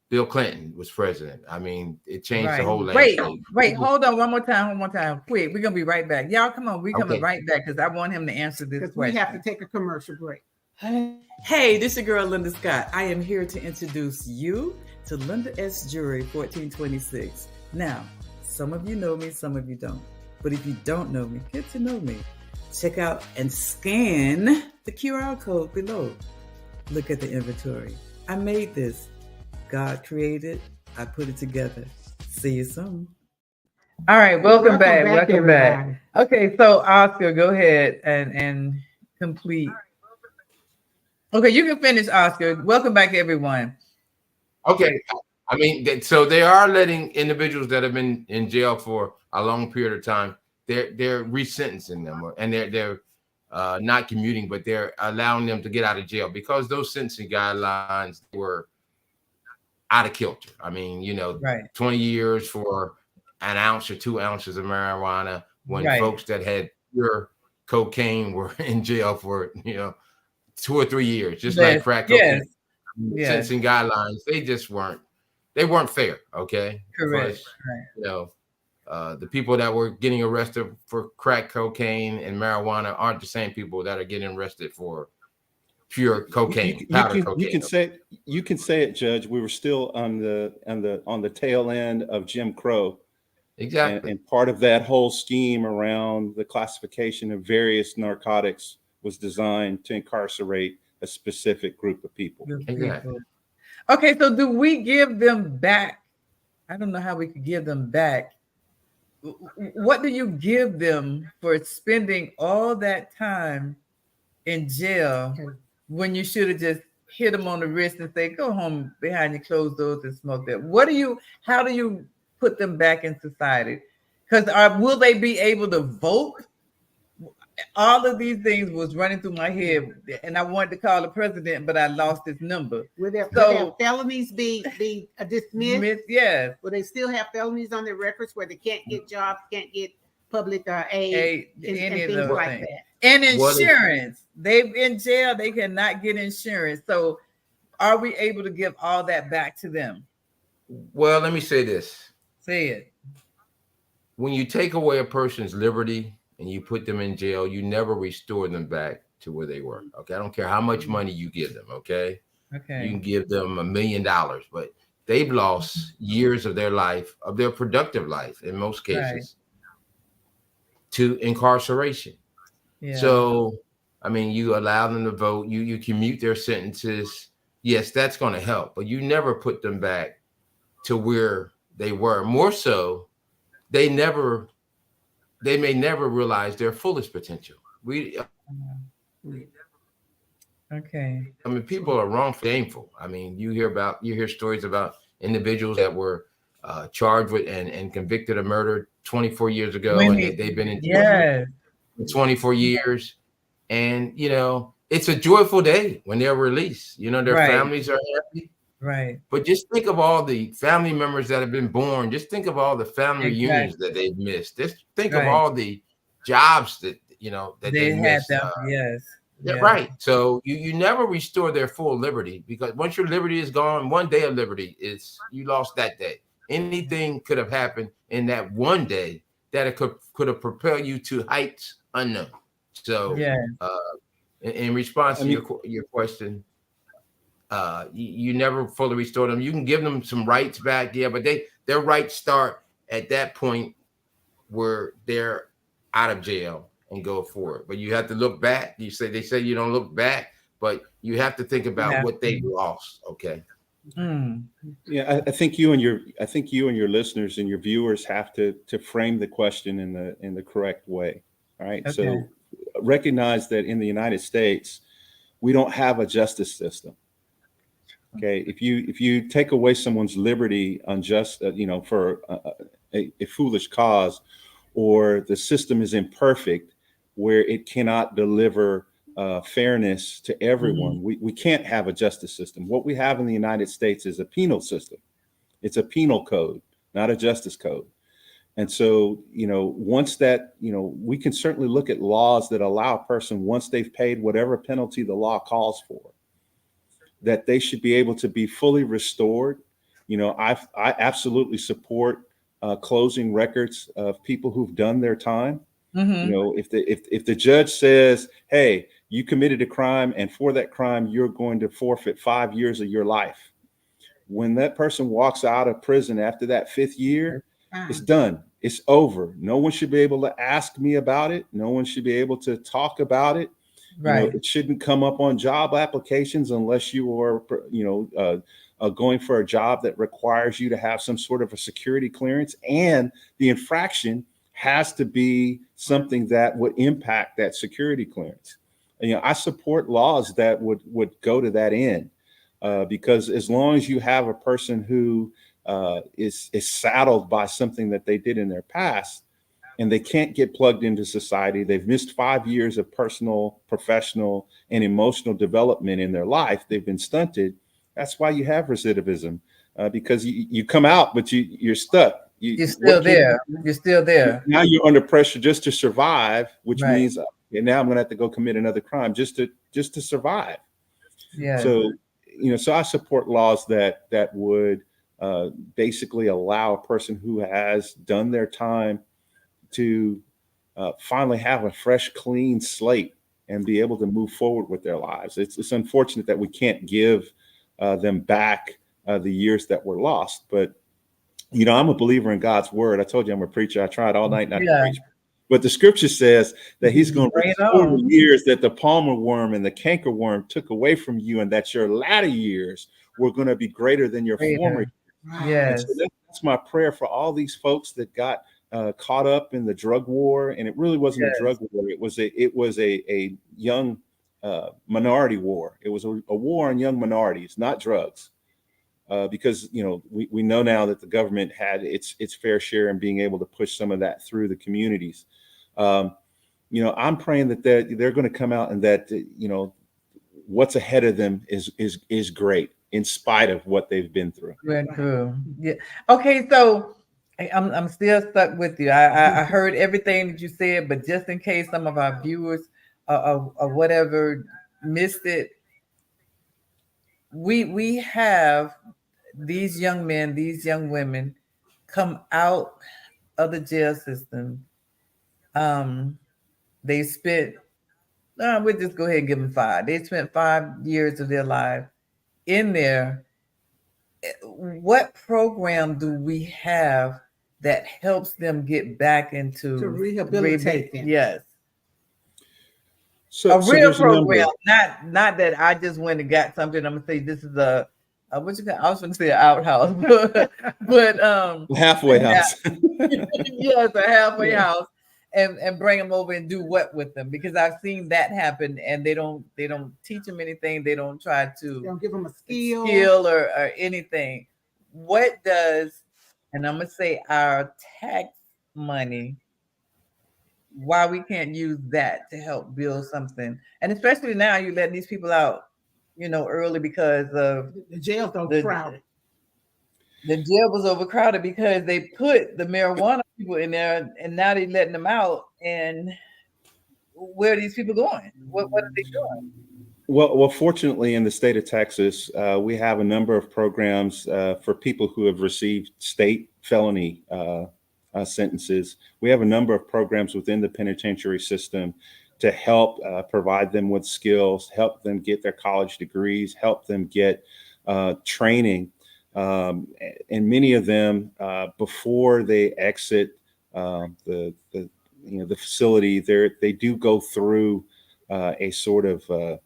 Bill Clinton was president. I mean, it changed the whole Wait, landscape. hold on one more time. Quick, we're gonna be right back. Y'all, come on, we're coming right back because I want him to answer this question. We have to take a commercial break. Hey, this is your girl Linda Scott. I am here to introduce you to Linda S. Jury 1426. Now, some of you know me, some of you don't. But if you don't know me, get to know me. Check out and scan the QR code below. Look at the inventory. I made this. God created. I put it together. See you soon. All right, welcome back. Okay, so Oscar, go ahead and complete. Okay, you can finish, Oscar. Welcome back, everyone. Okay. I mean, so they are letting individuals that have been in jail for a long period of time, they're resentencing them, and they're not commuting, but they're allowing them to get out of jail because those sentencing guidelines were out of kilter. I mean, 20 years for an ounce or 2 ounces of marijuana when folks that had pure cocaine were in jail for 2 or 3 years, just like crack cocaine. Sentencing guidelines, they weren't fair. Okay, correct. The people that were getting arrested for crack cocaine and marijuana aren't the same people that are getting arrested for pure cocaine, powder cocaine. You can say it, Judge. We were still on the tail end of Jim Crow. Exactly. And part of that whole scheme around the classification of various narcotics was designed to incarcerate a specific group of people. Exactly. Okay, so do we give them back? I don't know how we could give them back. What do you give them for spending all that time in jail when you should have just hit them on the wrist and say, go home behind your closed doors and smoke that? How do you put them back in society? Because will they be able to vote? All of these things was running through my head, and I wanted to call the president, but I lost his number. Will their felonies be dismissed? Yes. Will they still have felonies on their records where they can't get jobs, can't get public aid, and things like that? And insurance. They've in jail, they cannot get insurance. So are we able to give all that back to them? Well, let me say this. Say it. When you take away a person's liberty and you put them in jail, you never restore them back to where they were. Okay. I don't care how much money you give them. Okay. Okay. You can give them $1 million, but they've lost years of their life, of their productive life in most cases, to incarceration. Yeah. So, I mean, you allow them to vote, you commute their sentences. Yes, that's going to help, but you never put them back to where they were. More so, they may never realize their fullest potential. Okay. I mean, people are wrongfully shameful. I mean, you hear stories about individuals that were charged with and convicted of murder 24 years ago, and they've been in jail for 24 years. And it's a joyful day when they're released. Their families are happy. Right. But just think of all the family members that have been born. Just think of all the family reunions that they've missed. Just think of all the jobs that that they missed. Yes. Yeah, right. So you never restore their full liberty, because once your liberty is gone, one day of liberty you lost that day. Anything could have happened in that one day that it could have propelled you to heights unknown. So in response to your question, you never fully restore them. You can give them some rights back, but their rights start at that point where they're out of jail and go forward. But you have to look back. They say you don't look back, but you have to think about what they lost. Okay. Yeah, I think you and your listeners and your viewers have to frame the question in the correct way. All right. Okay. So recognize that in the United States, we don't have a justice system. Okay, if you take away someone's liberty unjust, for a foolish cause, or the system is imperfect, where it cannot deliver fairness to everyone, we can't have a justice system. What we have in the United States is a penal system. It's a penal code, not a justice code. And so, once that, we can certainly look at laws that allow a person, once they've paid whatever penalty the law calls for, that they should be able to be fully restored I absolutely support closing records of people who've done their time. If the judge says, hey, you committed a crime, and for that crime you're going to forfeit 5 years of your life, when that person walks out of prison after that 5th year, it's done. It's over. No one should be able to ask me about it. No one should be able to talk about it. Right. It shouldn't come up on job applications unless you are, going for a job that requires you to have some sort of a security clearance, and the infraction has to be something that would impact that security clearance. I support laws that would go to that end, because as long as you have a person who is saddled by something that they did in their past, and they can't get plugged into society, they've missed 5 years of personal, professional, and emotional development in their life, they've been stunted. That's why you have recidivism, because you come out, but you're stuck. You're still there. You're still there. Now you're under pressure just to survive, which Right. means now I'm going to have to go commit another crime just to survive. Yeah. So, so I support laws that would basically allow a person who has done their time to finally have a fresh, clean slate and be able to move forward with their lives. It's unfortunate that we can't give them back the years that were lost, but I'm a believer in God's word. I told you I'm a preacher. I tried all night not to preach. But the scripture says that he's going to restore the years that the palmer worm and the canker worm took away from you, and that your latter years were going to be greater than your former years. Yes. So that's my prayer for all these folks that got caught up in the drug war. And it really wasn't a drug war. It was a young minority war. It was a war on young minorities, not drugs. Because we know now that the government had its fair share in being able to push some of that through the communities. I'm praying that they're going to come out, and that what's ahead of them is great in spite of what they've been through. Went through. Yeah. Okay, so I'm still stuck with you. I heard everything that you said, but just in case some of our viewers or whatever missed it, we have these young men, these young women come out of the jail system. They spent, we'll just go ahead and give them 5. They spent 5 years of their life in there. What program do we have that helps them get back into to rehabilitate them? Yes. So a real program, number. not that I just went and got something. I'm gonna say this is I was gonna say an outhouse, but halfway house. Yes, a halfway house, and bring them over and do what with them, because I've seen that happen, and they don't teach them anything. They don't try to. They don't give them a skill or anything. What does, and I'm gonna say our tax money, why we can't use that to help build something, and especially now you're letting these people out, early because of the jail's overcrowded. The jail was overcrowded because they put the marijuana people in there, and now they're letting them out. And where are these people going? What are they doing? Well, fortunately, in the state of Texas, we have a number of programs for people who have received state felony sentences. We have a number of programs within the penitentiary system to help provide them with skills, help them get their college degrees, help them get training. And many of them, before they exit the facility, they do go through a sort of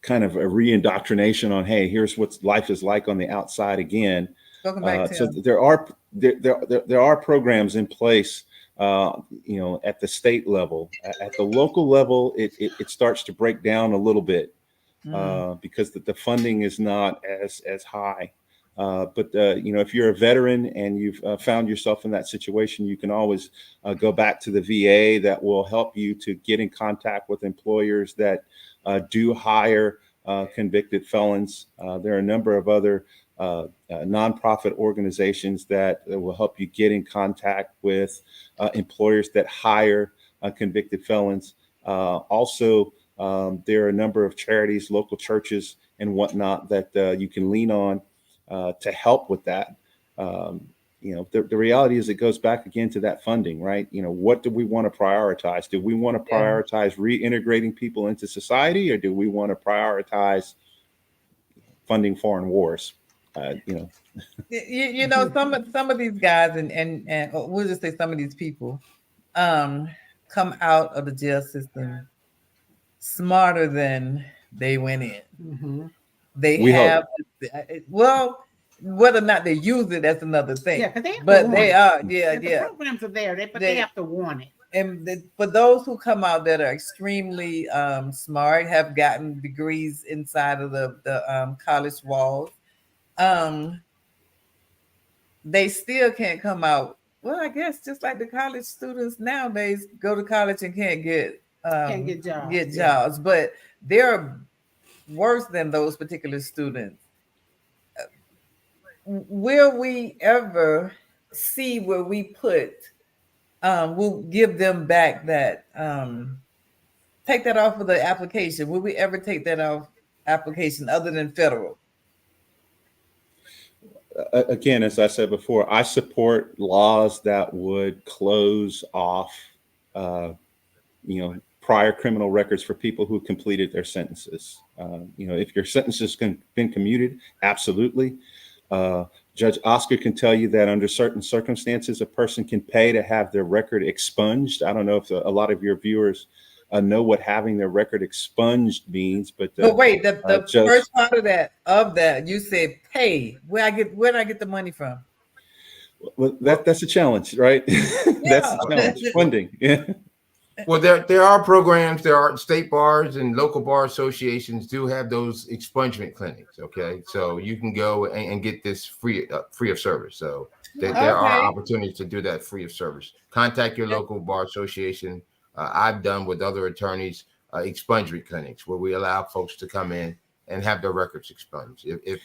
kind of a re-indoctrination on, hey, here's what life is like on the outside again. So there are programs in place, at the state level. At the local level, it starts to break down a little bit because the funding is not as high. But if you're a veteran and you've found yourself in that situation, you can always go back to the VA. That will help you to get in contact with employers that do hire convicted felons. There are a number of other nonprofit organizations that will help you get in contact with employers that hire convicted felons. Also, there are a number of charities, local churches and whatnot that you can lean on to help with that. The reality is it goes back again to that funding, right? What do we want to prioritize? Do we want to prioritize reintegrating people into society, or do we want to prioritize funding foreign wars? Some of these guys and we'll just say some of these people come out of the jail system smarter than they went in. Mm-hmm. Whether or not they use it, that's another thing. Yeah, they are. The programs are there, but they have to warn it. And for those who come out that are extremely smart, have gotten degrees inside of the college walls, they still can't come out. Well, I guess just like the college students nowadays go to college and can't get jobs. But they're worse than those particular students. Will we ever see where we put? We'll give them back that. Take that off of the application. Will we ever take that off application other than federal? Again, as I said before, I support laws that would close off, prior criminal records for people who completed their sentences. If your sentence has been commuted, absolutely. Judge Oscar can tell you that under certain circumstances, a person can pay to have their record expunged. I don't know if a lot of your viewers know what having their record expunged means, but wait, the first part of that, you said pay. Where do I get the money from? Well, that's a challenge, right? That's a challenge. Funding. Yeah. Well, there are programs. There are state bars and local bar associations do have those expungement clinics. Okay, so you can go and get this free of service. So there are opportunities to do that free of service. Contact your local bar association. I've done with other attorneys expungement clinics where we allow folks to come in and have their records expunged.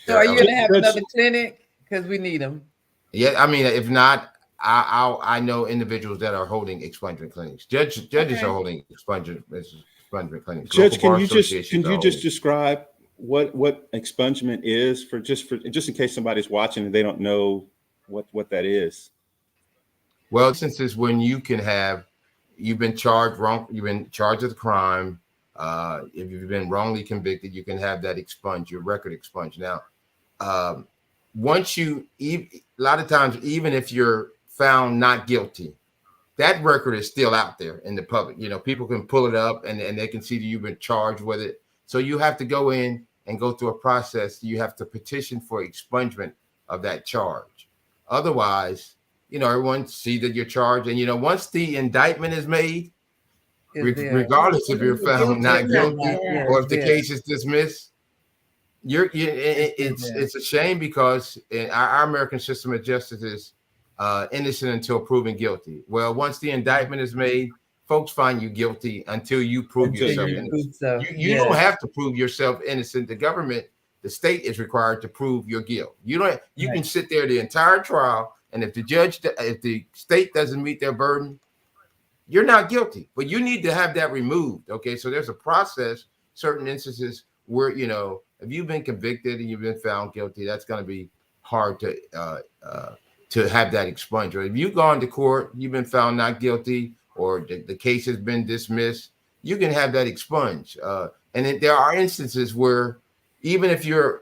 So are you going to have another clinic? Because we need them. Yeah, I mean, if not, I know individuals that are holding expungement clinics. Judges are holding expungement clinics. Judge, can you just describe what expungement is for just in case somebody's watching and they don't know what that is? Well, since it's when you've been charged with a crime, if you've been wrongly convicted, you can have that expunged, your record expunged. Now, a lot of times, even if you're found not guilty, that record is still out there in the public. People can pull it up and they can see that you've been charged with it. So you have to go in and go through a process. You have to petition for expungement of that charge. Otherwise, everyone see that you're charged. And, once the indictment is made, regardless if you're found not guilty or if the case is dismissed, it's a shame because in our American system of justice is innocent until proven guilty. Well, once the indictment is made, folks find you guilty until you prove yourself innocent. You don't have to prove yourself innocent. The government, the state is required to prove your guilt. You can sit there the entire trial, and if the state doesn't meet their burden, you're not guilty. But you need to have that removed. Okay, so there's a process. Certain instances where if you've been convicted and you've been found guilty, that's going to be hard to have that expunged. Or if you've gone to court, you've been found not guilty, or the case has been dismissed, you can have that expunged. And there are instances where even if you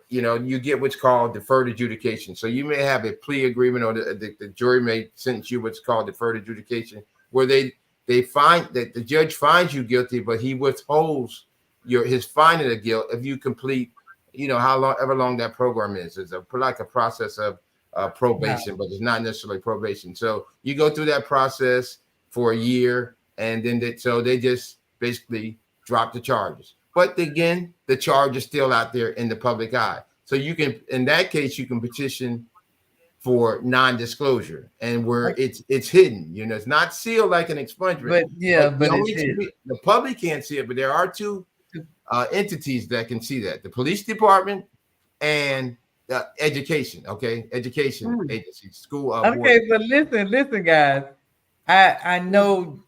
get what's called deferred adjudication. So you may have a plea agreement, or the jury may sentence you what's called deferred adjudication, where they find that the judge finds you guilty, but he withholds his finding of guilt if you complete, however long that program is. It's like a process of probation, but it's not necessarily probation. So you go through that process for a year, and then they just basically drop the charges. But again, the charge is still out there in the public eye. So you can, in that case, you can petition for non-disclosure, and where it's hidden. It's not sealed like an expungement. But the public can't see it. But there are two entities that can see that: the police department and education. Education agency, school. Okay, but listen, guys. I know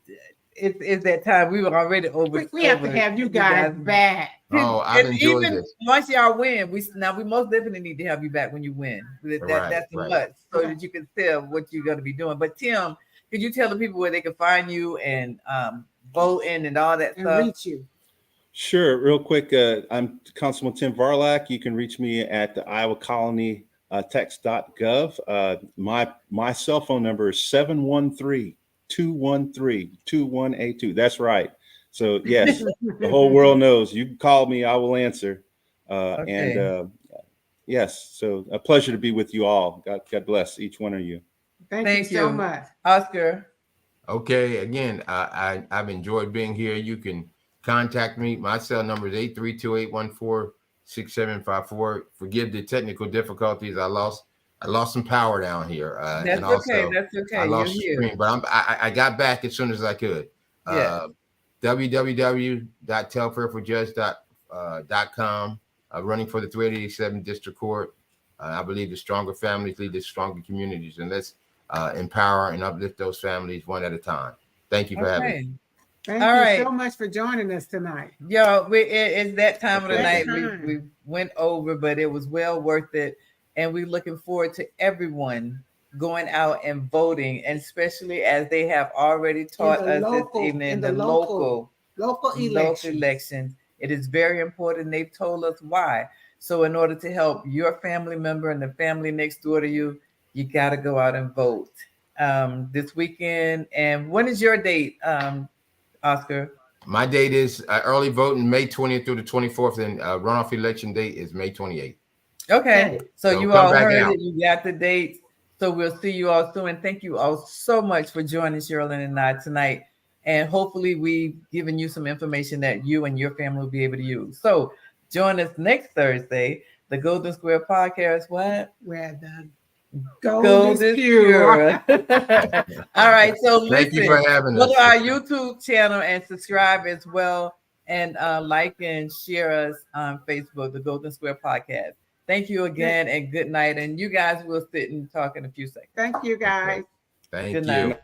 it's that time. We were already over. We have to have you guys back. Oh, I've And enjoyed even this. once y'all win, we most definitely need to have you back when you win. That's a Right. must, so that you can tell what you're going to be doing. But Tim, could you tell the people where they can find you and vote in and all that And stuff? reach you. Sure. Real quick, I'm Constable Tim Varlak. You can reach me at the Iowa Colony text.gov. My cell phone number is 713-213-2182. That's right. So yes, the whole world knows. You can call me, I will answer. And yes, so a pleasure to be with you all. God bless each one of you. Thank you so much. Oscar. Okay, again, I've enjoyed being here. You can contact me. My cell number is 832-814-6754. Forgive the technical difficulties. I lost some power down here. That's and also, okay. That's okay. I lost You're stream, but I got back as soon as I could. Yeah. www.telfairforjudge.com. Running for the 387 District Court. I believe the stronger families lead to stronger communities, and let's empower and uplift those families one at a time. Thank you for having me. Thank All you right. so much for joining us tonight. Yo, it's that time of the Okay. night. We went over, but it was well worth it. And we're looking forward to everyone going out and voting, and especially as they have already taught us this evening, the local elections. It is very important. They've told us why. So in order to help your family member and the family next door to you, you got to go out and vote this weekend. And when is your date, Oscar? My date is early voting May 20th through the 24th, and runoff election date is May 28th. Okay. So you come all back heard out. it. You got the dates. So we'll see you all soon. And thank you all so much for joining Sherilyn and I tonight. And hopefully we've given you some information that you and your family will be able to use. So join us next Thursday, the Golden Square Podcast. What? Where the gold is pure. All right. So Thank you listen, for having go us. to our YouTube channel and subscribe as well. And like and share us on Facebook, the Golden Square Podcast. Thank you again and good night. And you guys will sit and talk in a few seconds. Thank you, guys. Thank Good you. night.